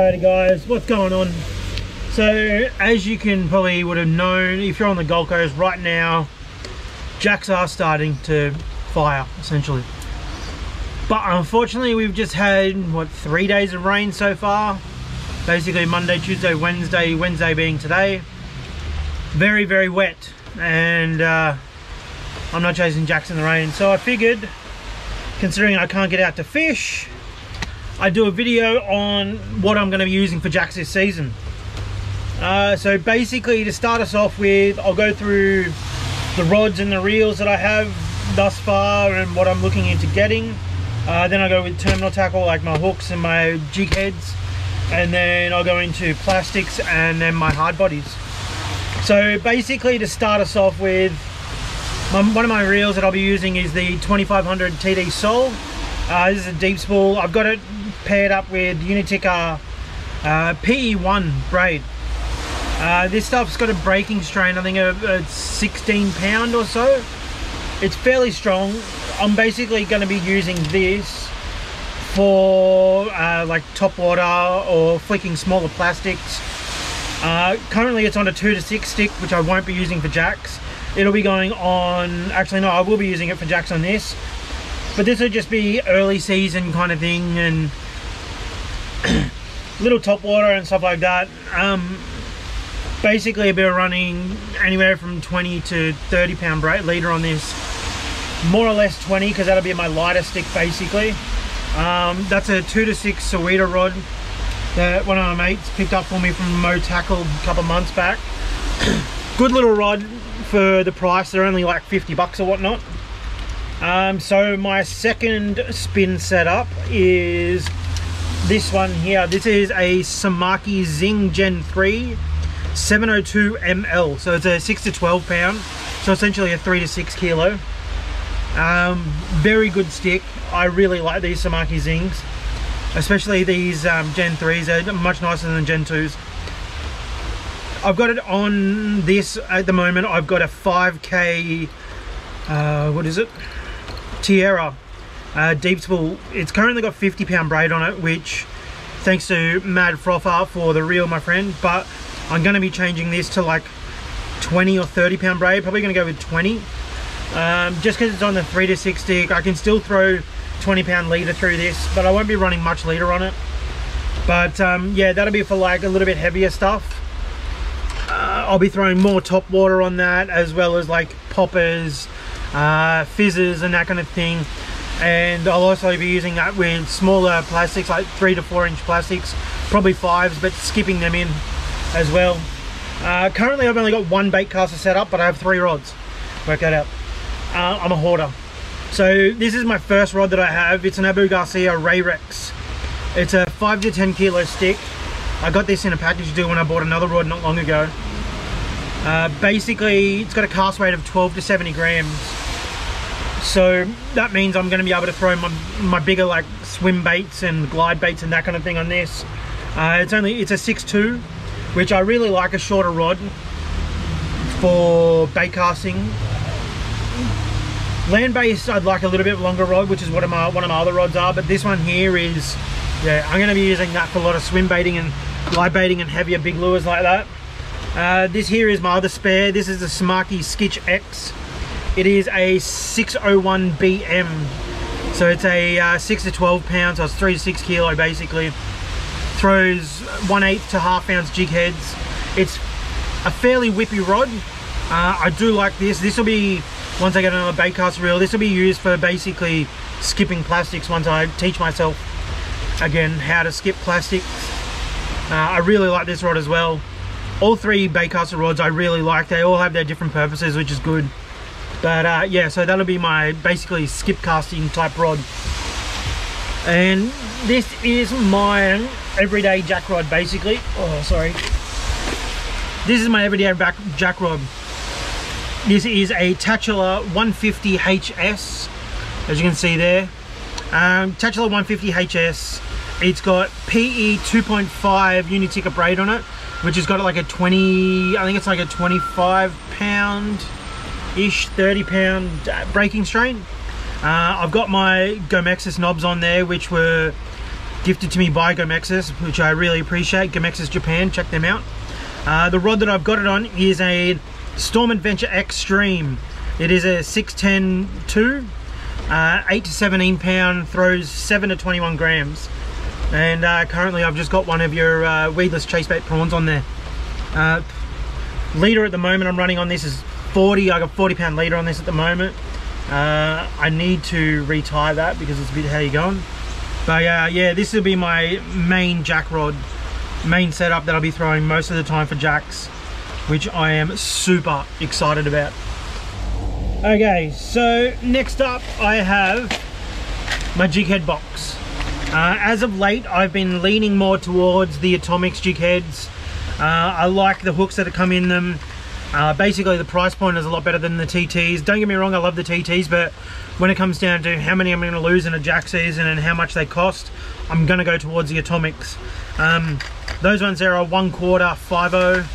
Alrighty guys, what's going on? So as you can probably would have known, if you're on the Gold Coast right now, jacks are starting to fire essentially. But unfortunately we've just had, what, 3 days of rain so far. Basically Monday, Tuesday, Wednesday being today. Very, very wet, and I'm not chasing jacks in the rain. So I figured, considering I can't get out to fish, I do a video on what I'm going to be using for jacks this season. So basically, to start us off with, I'll go through the rods and the reels that I have thus far and what I'm looking into getting. Then I'll go with terminal tackle like my hooks and my jig heads, and then I'll go into plastics and then my hard bodies. So basically, to start us off with, one of my reels that I'll be using is the 2500 TD Sol. This is a deep spool. I've got it paired up with Unitica PE1 braid. This stuff's got a breaking strain, I think it's 16 pound or so. It's fairly strong. I'm basically going to be using this for like top water or flicking smaller plastics. Currently it's on a 2 to 6 stick, which I won't be using for jacks. It'll be going on, actually no, I will be using it for jacks on this, but this will just be early season kind of thing and little top water and stuff like that. Basically I'll be running anywhere from 20 to 30 pound braid leader on this, more or less 20, because that'll be my lighter stick basically. That's a 2 to 6 Sawita rod that one of my mates picked up for me from Mo Tackle a couple of months back. Good little rod for the price. They're only like 50 bucks or whatnot. So my second spin setup is this one here. This is a Samaki Zing Gen 3 702 ml. So it's a 6 to 12 pound. So essentially a 3 to 6 kilo. Very good stick. I really like these Samaki Zings, especially these Gen 3s. They're much nicer than Gen 2s. I've got it on this at the moment. I've got a 5K, what is it? Tierra deep spool. It's currently got 50 pound braid on it, which thanks to Mad Frother for the reel, my friend. But I'm going to be changing this to like 20 or 30 pound braid. Probably going to go with 20. Just because it's on the 3 to 6 stick. I can still throw 20 pound leader through this, but I won't be running much leader on it. But yeah, that'll be for like a little bit heavier stuff. I'll be throwing more top water on that, as well as like poppers, fizzes and that kind of thing. And I'll also be using that with smaller plastics, like 3 to 4 inch plastics, probably 5s, but skipping them in as well. Currently I've only got one bait caster set up, but I have 3 rods. Work that out. I'm a hoarder. So this is my first rod that I have. It's an Abu Garcia Rayrex. It's a 5 to 10 kilo stick. I got this in a package deal when I bought another rod not long ago. Basically, it's got a cast weight of 12 to 70 grams. So that means I'm going to be able to throw my bigger like swim baits and glide baits and that kind of thing on this. It's a 6.2, which I really like, a shorter rod for bait casting. Land-based, I'd like a little bit longer rod, which is what one of my other rods are, but this one here is, yeah, I'm going to be using that for a lot of swim baiting and glide baiting and heavier big lures like that. This here is my other spare. This is the Samaki Skitch X. It is a 601 BM. So it's a 6 to 12 pounds, so it's 3 to 6 kilo basically. Throws 1/8 to half ounce jig heads. It's a fairly whippy rod. I do like this. This will be, once I get another bait cast reel, this will be used for basically skipping plastics once I teach myself again how to skip plastics. I really like this rod as well. All 3 bait caster rods I really like. They all have their different purposes, which is good. But yeah, so that'll be my basically skip casting type rod. And this is my everyday jack rod basically. Oh, sorry. This is my everyday jack rod. This is a Tachula 150 HS, as you can see there. Tachula 150 HS. It's got PE 2.5 Unitica braid on it, which has got like a 20, I think it's like a 25 pound ish, 30 pound breaking strain. I've got my Gomexus knobs on there, which were gifted to me by Gomexis, which I really appreciate. Gomexis Japan, check them out. The rod that I've got it on is a Storm Adventure Extreme. It is a 610-2, 8 to 17 pound, throws 7 to 21 grams. And currently I've just got one of your weedless chasebait prawns on there. Leader at the moment I'm running on this is 40. I got 40-pound leader on this at the moment. I need to retie that because it's a bit heavy going. But yeah, this will be my main jack rod, main setup that I'll be throwing most of the time for jacks, which I am super excited about. Okay, so next up I have my jig head box. As of late I've been leaning more towards the Atomics jig heads. I like the hooks that come in them. Basically the price point is a lot better than the TTs. Don't get me wrong, I love the TTs, but when it comes down to how many I'm going to lose in a jack season and how much they cost, I'm going to go towards the Atomics. Those ones there are 1/4 5.0.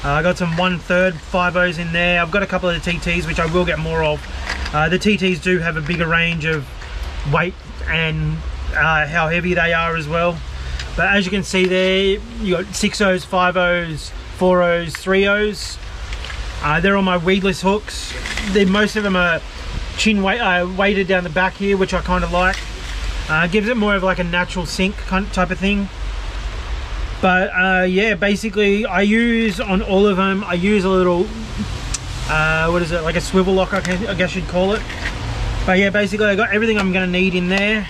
I got some 1/3 5.0s in there. I've got a couple of the TTs which I will get more of. The TTs do have a bigger range of weight and how heavy they are as well. But as you can see there, you got 6.0s, 5.0s, 4.0s, 3.0s. They're on my weedless hooks. Most of them are chin weighted down the back here, which I kind of like. Gives it more of like a natural sink type of thing. But yeah, basically I use on all of them, I use a little, what is it, like a swivel lock I guess you'd call it. But yeah, basically I got everything I'm going to need in there.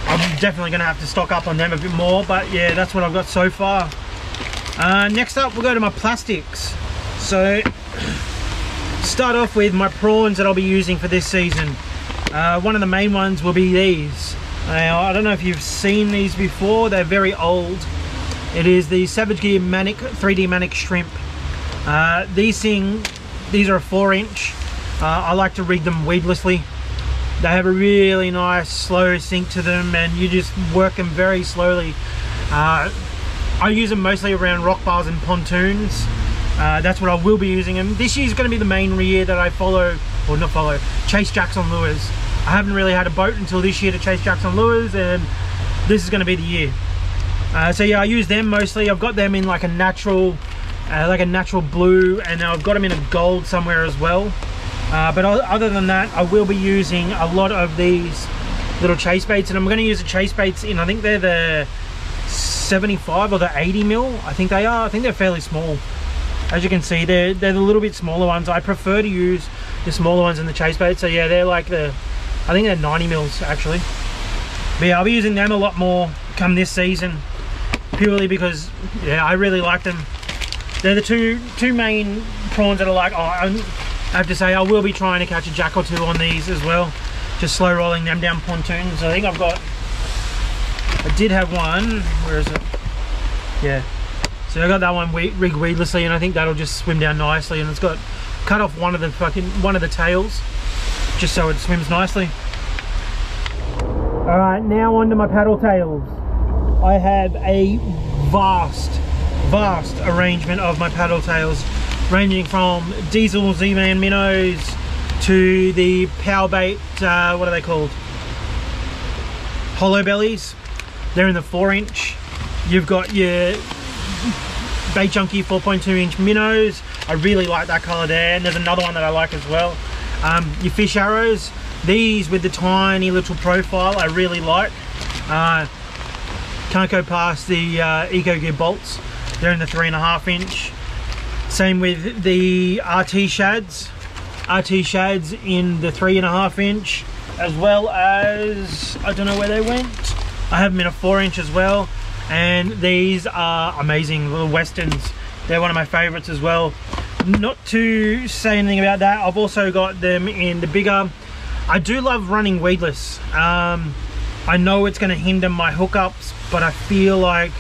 I'm definitely going to have to stock up on them a bit more, but yeah, that's what I've got so far. Next up we'll go to my plastics. So start off with my prawns that I'll be using for this season. One of the main ones will be these. Now, I don't know if you've seen these before, they're very old. It is the Savage Gear Manic 3D Manic Shrimp. These are a 4-inch. I like to rig them weedlessly. They have a really nice slow sink to them and you just work them very slowly. I use them mostly around rock bars and pontoons. That's what I will be using them. This year is going to be the main year that I chase jacks on lures. I haven't really had a boat until this year to chase jacks on lures, and this is going to be the year. So yeah, I use them mostly. I've got them in like a natural blue, and I've got them in a gold somewhere as well. But other than that, I will be using a lot of these little chase baits, and I'm going to use the chase baits in, I think they're the 75 or the 80 mil. I think they are. I think they're fairly small. As you can see, they're the little bit smaller ones. I prefer to use the smaller ones in the chase bait. So yeah, they're like I think they're 90 mils actually. But yeah, I'll be using them a lot more come this season, purely because yeah, I really like them. They're the two main prawns that I like. I have to say I will be trying to catch a jack or two on these as well, just slow rolling them down pontoons. I think I did have one. Where is it? Yeah. So I got that one rigged weedlessly, and I think that'll just swim down nicely. And it's got cut off one of the tails, just so it swims nicely. All right, now onto my paddle tails. I have a vast arrangement of my paddle tails, ranging from diesel Z-Man minnows to the power bait. What are they called? Hollow bellies. They're in the 4-inch. You've got your Bait Junkie 4.2-inch minnows. I really like that color there, and there's another one that I like as well. Your fish arrows, these with the tiny little profile, I really like. Can't go past the Eco Gear bolts. They're in the 3.5-inch. Same with the RT shads in the 3.5-inch, as well as, I don't know where they went, I have them in a 4-inch as well. And these are amazing little westerns. They're one of my favorites as well. Not to say anything about that, I've also got them in the bigger. I do love running weedless. I know it's going to hinder my hookups, but I feel like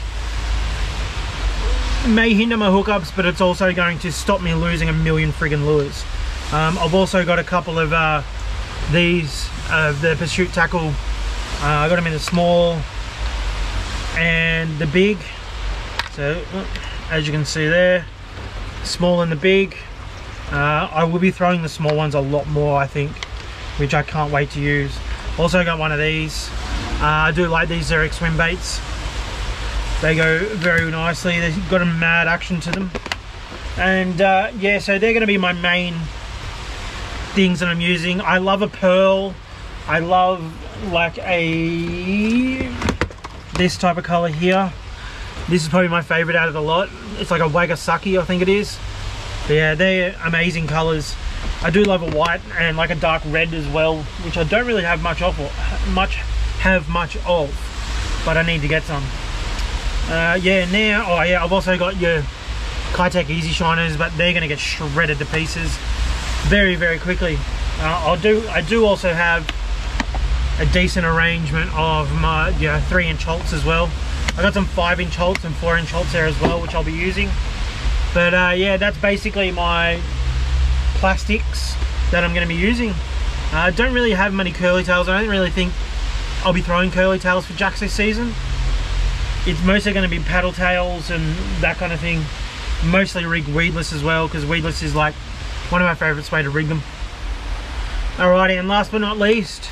it may hinder my hookups, but it's also going to stop me losing a million friggin' lures. I've also got a couple of the Pursuit Tackle. I got them in the small and the big. So as you can see there, small and the big. I will be throwing the small ones a lot more, I think, which I can't wait to use. Also got one of these. I do like these Xeric swim baits. They go very nicely. They've got a mad action to them. And yeah, so they're going to be my main things that I'm using. I love a pearl. I love like this type of color here. This is probably my favorite out of the lot. It's like a Wagasaki, I think it is. But yeah, they're amazing colors. I do love a white and like a dark red as well, which I don't really have much of, but I need to get some. Yeah, now, oh yeah, I've also got your Kitech Easy Shiners, but they're going to get shredded to pieces very, very quickly. I do also have a decent arrangement of my 3-inch Holts as well. I got some 5-inch Holts and 4-inch Holts there as well, which I'll be using. But yeah, that's basically my plastics that I'm going to be using. I don't really have many curly tails. I don't really think I'll be throwing curly tails for jacks this season. It's mostly going to be paddle tails and that kind of thing. Mostly rigged weedless as well, because weedless is like one of my favourites way to rig them. Alrighty, and last but not least,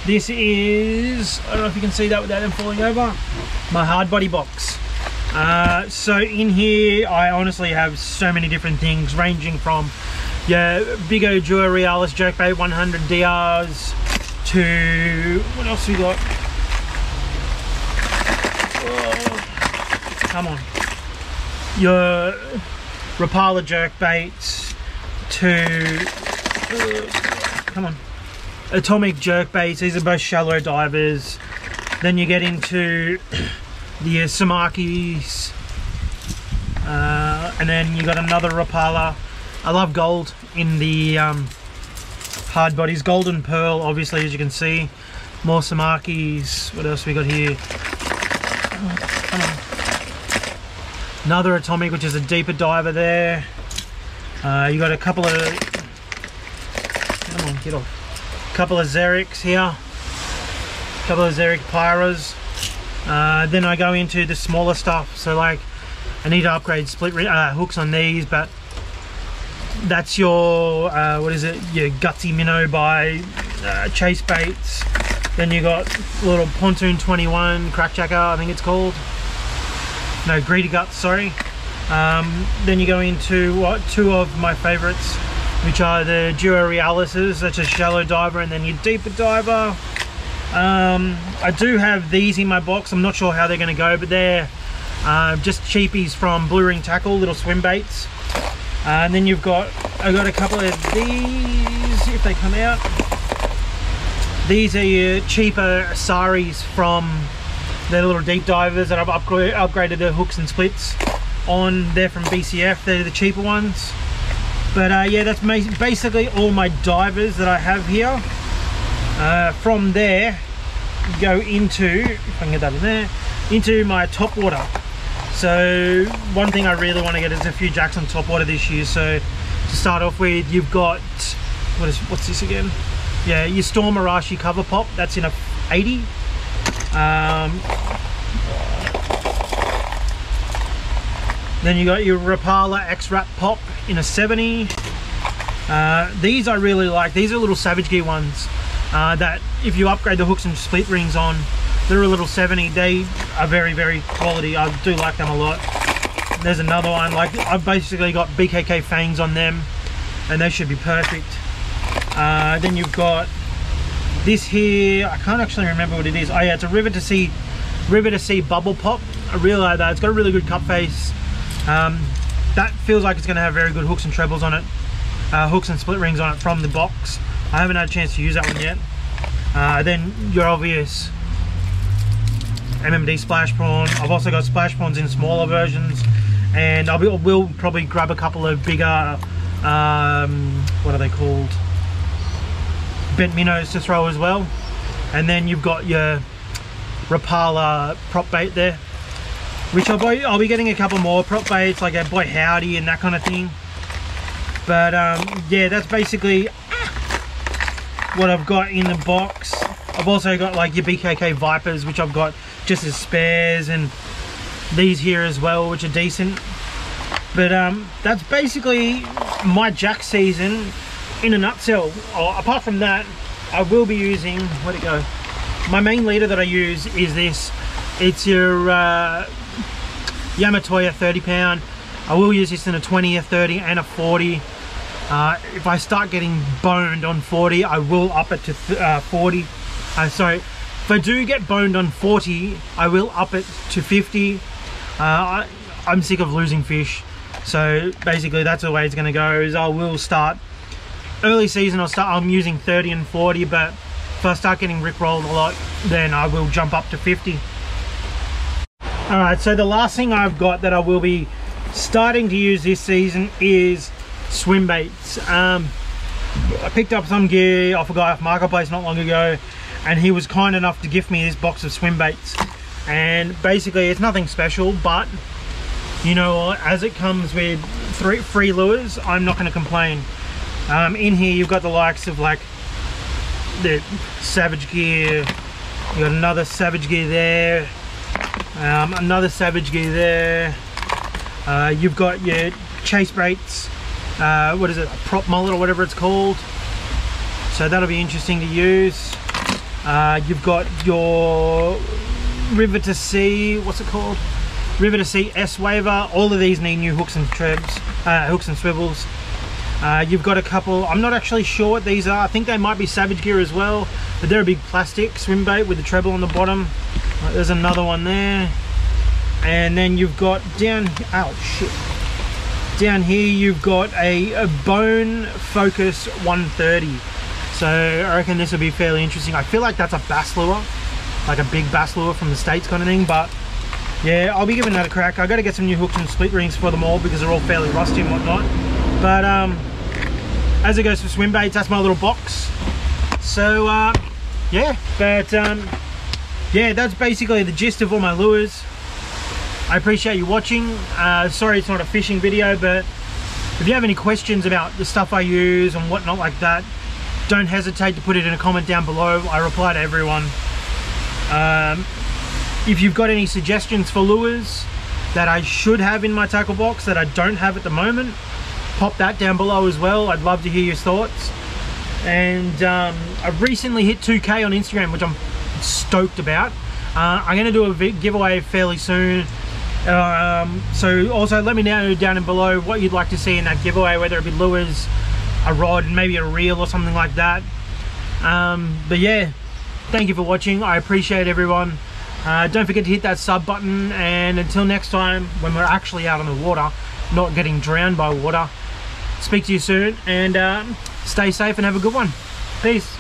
this is, I don't know if you can see that without them falling over, my hard body box. So in here I honestly have so many different things, ranging from Big O Duo Realis jerkbait 100 DRs to, what else we got? Come on. Your Rapala jerkbaits to, come on, Atomic jerkbaits. These are both shallow divers. Then you get into the Samakis, and then you got another Rapala. I love gold in the hard bodies, gold and pearl, obviously, as you can see. More Samakis. What else we got here? Another Atomic, which is a deeper diver there. You got a couple of, come on, get off. A couple of Xerics here. A couple of Xeric Pyras. Then I go into the smaller stuff. So like, I need to upgrade split hooks on these, but that's your, what is it? Your Gutsy Minnow by Chase Baits. Then you got little Pontoon 21 Crackjacker, I think it's called. No, Greedy Guts, sorry. Then you go into two of my favorites, which are the Duo Realises. That's a shallow diver, and then your deeper diver. I do have these in my box. I'm not sure how they're going to go, but they're just cheapies from Blue Ring Tackle, little swim baits. And then I've got a couple of these, if they come out. These are your cheaper Saris from their little deep divers that I've upgraded the hooks and splits on. They're from BCF, they're the cheaper ones. But yeah, that's basically all my divers that I have here. From there, go into, if I can get that in there, into my top water. So one thing I really want to get is a few jacks on top water this year. So to start off with, you've got, what's this again? Yeah, your Storm Arashi cover pop, that's in a 80. Then you got your Rapala X-Wrap pop in a 70. These I really like. These are little Savage Gear ones that if you upgrade the hooks and split rings on, they're a little 70. They are very, very quality. I do like them a lot. There's another one, like I've basically got BKK fangs on them, and they should be perfect. Then you've got this here. I can't actually remember what it is. Oh yeah, it's a River to Sea bubble pop. I really like that. It's got a really good cup face. That feels like it's going to have very good hooks and trebles on it, hooks and split rings on it from the box. I haven't had a chance to use that one yet. Then your obvious MMD splash prawn. I've also got splash prawns in smaller versions, and we'll probably grab a couple of bigger, what are they called, bent minnows to throw as well. And then you've got your Rapala prop bait there, which I'll be getting a couple more prop baits, like a Boy Howdy and that kind of thing. But yeah, that's basically what I've got in the box. I've also got like your BKK Vipers, which I've got just as spares, and these here as well, which are decent. But that's basically my jack season in a nutshell. Apart from that, I will be using, where'd it go? my main leader that I use is this. It's your Yamatoya 30 pound. I will use this in a 20, a 30 and a 40. If I start getting boned on 40, I will up it to 40. Sorry, if I do get boned on 40, I will up it to 50. I'm sick of losing fish, so basically that's the way it's going to go. Is I will start early season. I'm using 30 and 40, but if I start getting rickrolled a lot, then I will jump up to 50. All right, so the last thing I've got that I will be starting to use this season is swim baits. I picked up some gear off a guy off Marketplace not long ago, and he was kind enough to gift me this box of swim baits. And basically it's nothing special, but you know, as it comes with free lures, I'm not going to complain. In here you've got the likes of like the Savage Gear, you got another Savage Gear there, another Savage Gear there, you've got your chase baits, what is it, a prop mullet or whatever it's called, so that'll be interesting to use. You've got your River to Sea, what's it called? River to Sea S-Waver. All of these need new hooks and hooks and swivels. You've got a couple, I'm not actually sure what these are. I think they might be Savage Gear as well, but they're a big plastic swim bait with the treble on the bottom. There's another one there. And then you've got down here you've got a Bone Focus 130. So I reckon this will be fairly interesting. I feel like that's a bass lure, like a big bass lure from the States kind of thing, but yeah, I'll be giving that a crack. I got to get some new hooks and split rings for them all because they're all fairly rusty and whatnot. But as it goes for swim baits, that's my little box. So yeah, but yeah, that's basically the gist of all my lures. I appreciate you watching. Sorry it's not a fishing video, but if you have any questions about the stuff I use and whatnot like that, don't hesitate to put it in a comment down below. I reply to everyone. If you've got any suggestions for lures that I should have in my tackle box that I don't have at the moment, pop that down below as well. I'd love to hear your thoughts. And I've recently hit 2K on Instagram, which I'm stoked about. I'm going to do a giveaway fairly soon. So also let me know down below what you'd like to see in that giveaway, whether it be lures, a rod, maybe a reel or something like that. But yeah, thank you for watching. I appreciate everyone. Don't forget to hit that sub button, and until next time when we're actually out on the water, not getting drowned by water, speak to you soon, and stay safe and have a good one. Peace.